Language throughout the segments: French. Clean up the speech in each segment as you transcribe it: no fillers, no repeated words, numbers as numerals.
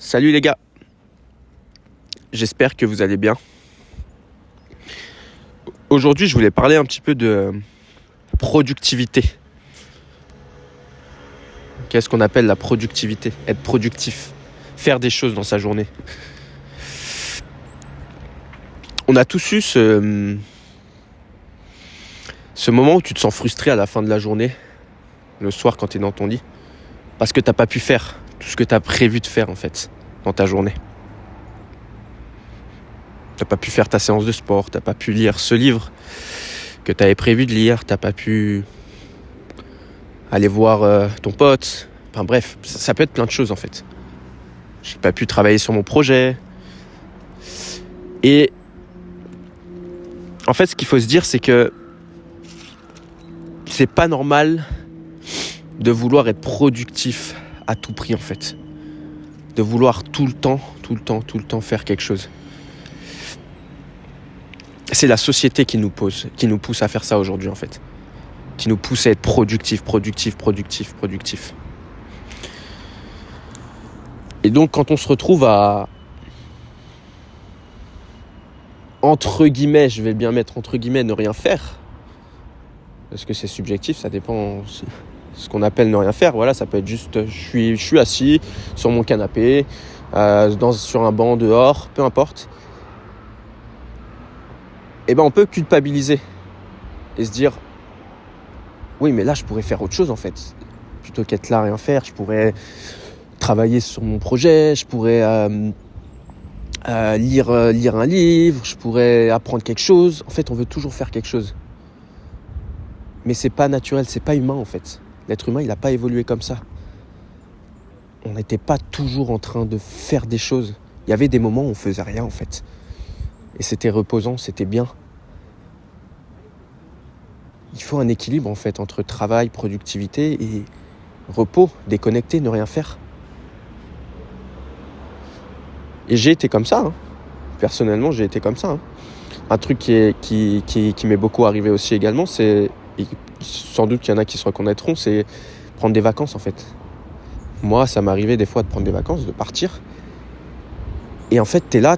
Salut les gars, j'espère que vous allez bien. Aujourd'hui, je voulais parler un petit peu de productivité. Qu'est-ce qu'on appelle la productivité ? Être productif, faire des choses dans sa journée. On a tous eu ce moment où tu te sens frustré à la fin de la journée, le soir quand tu es dans ton lit, parce que tu n'as pas pu faire tout ce que tu as prévu de faire en fait dans ta journée. Tu n'as pas pu faire ta séance de sport, tu n'as pas pu lire ce livre que tu avais prévu de lire, tu n'as pas pu aller voir ton pote. Enfin bref, ça peut être plein de choses en fait. J'ai pas pu travailler sur mon projet. Et en fait, ce qu'il faut se dire, c'est que c'est pas normal de vouloir être productif à tout prix en fait. De vouloir tout le temps faire quelque chose. C'est la société qui nous pousse à faire ça aujourd'hui en fait. Qui nous pousse à être productif. Et donc quand on se retrouve à, entre guillemets, je vais bien mettre entre guillemets, ne rien faire, parce que c'est subjectif, ça dépend ce qu'on appelle ne rien faire. Voilà, ça peut être juste, je suis assis sur mon canapé, sur un banc dehors, peu importe. Et ben on peut culpabiliser et se dire, oui mais là je pourrais faire autre chose en fait, plutôt qu'être là à rien faire, je pourrais travailler sur mon projet, je pourrais lire un livre, je pourrais apprendre quelque chose. En fait, on veut toujours faire quelque chose. Mais c'est pas naturel, c'est pas humain en fait. L'être humain, il n'a pas évolué comme ça. On n'était pas toujours en train de faire des choses. Il y avait des moments où on faisait rien en fait. Et c'était reposant, c'était bien. Il faut un équilibre en fait entre travail, productivité et repos, déconnecter, ne rien faire. Et j'ai été comme ça, hein. Personnellement, j'ai été comme ça. Hein. Un truc qui m'est beaucoup arrivé aussi également, c'est, et sans doute qu'il y en a qui se reconnaîtront, c'est prendre des vacances en fait. Moi, ça m'arrivait des fois de prendre des vacances, de partir. Et en fait, t'es là,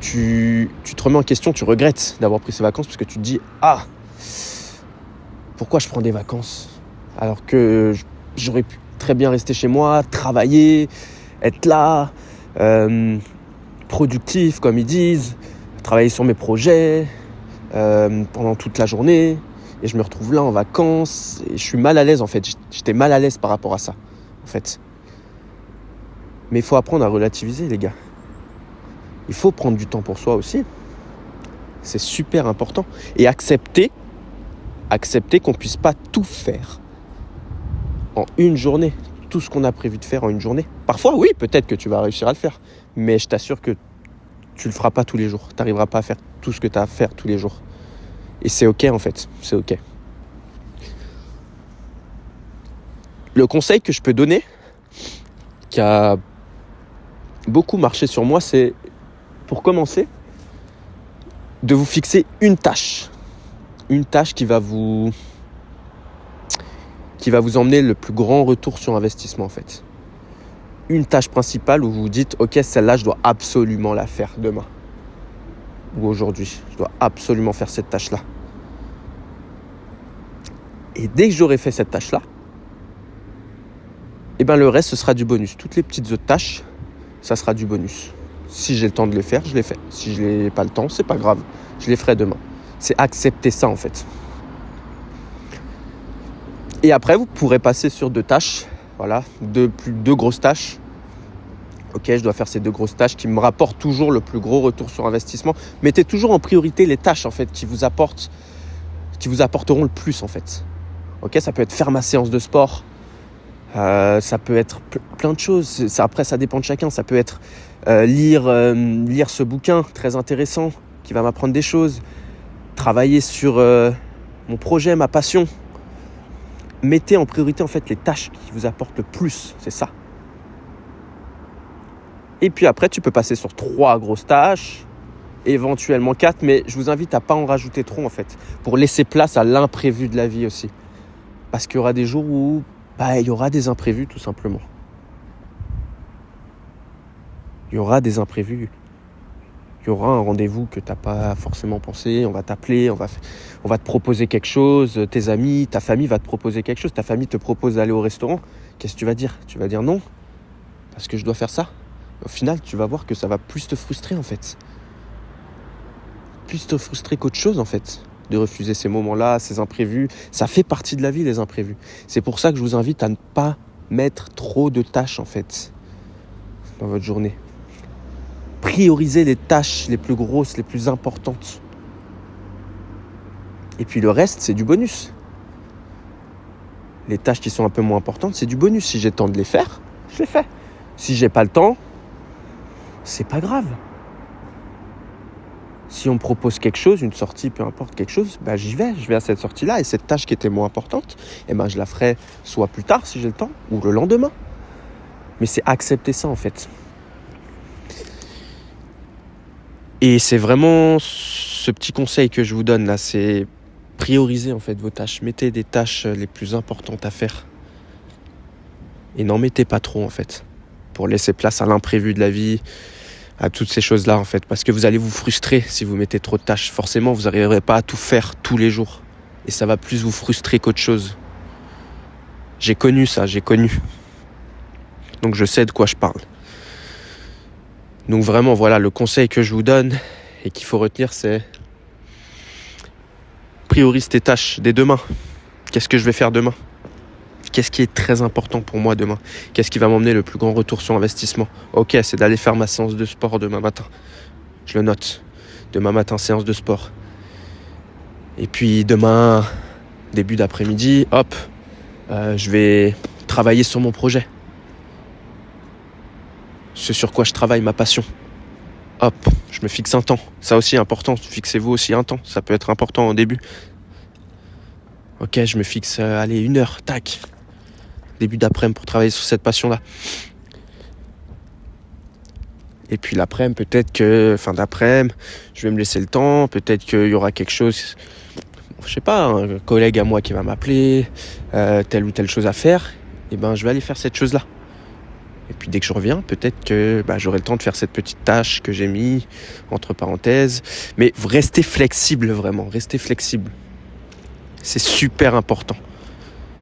tu te remets en question, tu regrettes d'avoir pris ces vacances parce que tu te dis « Ah, pourquoi je prends des vacances ? Alors que j'aurais pu très bien rester chez moi, travailler, être là, productif comme ils disent, travailler sur mes projets pendant toute la journée. Et je me retrouve là en vacances et je suis mal à l'aise en fait. J'étais mal à l'aise par rapport à ça en fait. Mais il faut apprendre à relativiser les gars. Il faut prendre du temps pour soi aussi. C'est super important. Et accepter qu'on puisse pas tout faire en une journée. Tout ce qu'on a prévu de faire en une journée. Parfois, oui, peut-être que tu vas réussir à le faire. Mais je t'assure que tu le feras pas tous les jours. Tu n'arriveras pas à faire tout ce que tu as à faire tous les jours. Et c'est OK en fait. C'est OK. Le conseil que je peux donner, qui a beaucoup marché sur moi, c'est, pour commencer, de vous fixer une tâche. Une tâche qui va vous emmener le plus grand retour sur investissement en fait. Une tâche principale où vous vous dites « Ok, celle-là, je dois absolument la faire demain. » Ou aujourd'hui. Je dois absolument faire cette tâche-là. Et dès que j'aurai fait cette tâche-là, et ben le reste, ce sera du bonus. Toutes les petites autres tâches, ça sera du bonus. Si j'ai le temps de les faire, je les fais. Si je n'ai pas le temps, c'est pas grave. Je les ferai demain. C'est accepter ça en fait. Et après, vous pourrez passer sur deux tâches. Voilà, deux grosses tâches. Ok, je dois faire ces deux grosses tâches qui me rapportent toujours le plus gros retour sur investissement. Mettez toujours en priorité les tâches en fait qui vous apporteront le plus en fait. Ok, ça peut être faire ma séance de sport. Ça peut être plein de choses. Après, ça dépend de chacun. Ça peut être lire ce bouquin très intéressant qui va m'apprendre des choses. Travailler sur mon projet, ma passion. Mettez en priorité en fait les tâches qui vous apportent le plus. C'est ça. Et puis après, tu peux passer sur 3 grosses tâches, éventuellement 4, mais je vous invite à pas en rajouter trop en fait, pour laisser place à l'imprévu de la vie aussi. Parce qu'il y aura des jours où il y aura des imprévus tout simplement. Il y aura des imprévus. Il y aura un rendez-vous que tu n'as pas forcément pensé. On va t'appeler, on va te proposer quelque chose. Tes amis, ta famille va te proposer quelque chose. Ta famille te propose d'aller au restaurant. Qu'est-ce que tu vas dire ? Tu vas dire non parce que je dois faire ça. Au final, tu vas voir que ça va plus te frustrer en fait. Plus te frustrer qu'autre chose en fait. De refuser ces moments-là, ces imprévus. Ça fait partie de la vie, les imprévus. C'est pour ça que je vous invite à ne pas mettre trop de tâches en fait dans votre journée. Priorisez les tâches les plus grosses, les plus importantes. Et puis le reste, c'est du bonus. Les tâches qui sont un peu moins importantes, c'est du bonus. Si j'ai le temps de les faire, je les fais. Si j'ai pas le temps, c'est pas grave. Si on me propose quelque chose, une sortie, peu importe quelque chose, j'y vais. Je vais à cette sortie-là. Et cette tâche qui était moins importante, je la ferai soit plus tard si j'ai le temps, ou le lendemain. Mais c'est accepter ça en fait. Et c'est vraiment ce petit conseil que je vous donne là, c'est prioriser en fait vos tâches. Mettez des tâches les plus importantes à faire. Et n'en mettez pas trop en fait. Pour laisser place à l'imprévu de la vie, à toutes ces choses-là en fait. Parce que vous allez vous frustrer si vous mettez trop de tâches. Forcément, vous n'arriverez pas à tout faire tous les jours. Et ça va plus vous frustrer qu'autre chose. J'ai connu ça. Donc je sais de quoi je parle. Donc vraiment, voilà, le conseil que je vous donne et qu'il faut retenir, c'est priorise tes tâches dès demain. Qu'est-ce que je vais faire demain ? Qu'est-ce qui est très important pour moi demain ? Qu'est-ce qui va m'emmener le plus grand retour sur investissement ? Ok, c'est d'aller faire ma séance de sport demain matin. Je le note. Demain matin, séance de sport. Et puis demain, début d'après-midi, je vais travailler sur mon projet. Ce sur quoi je travaille, ma passion. Je me fixe un temps. Ça aussi est important. Fixez-vous aussi un temps. Ça peut être important au début. Ok, je me fixe, 1 heure, tac. Début d'après-midi pour travailler sur cette passion-là. Et puis l'après-midi, peut-être que, fin d'après-midi, je vais me laisser le temps. Peut-être qu'il y aura quelque chose, je sais pas, un collègue à moi qui va m'appeler, telle ou telle chose à faire. Et je vais aller faire cette chose-là. Et puis dès que je reviens, peut-être que j'aurai le temps de faire cette petite tâche que j'ai mis entre parenthèses. Mais restez flexible vraiment, restez flexible. C'est super important.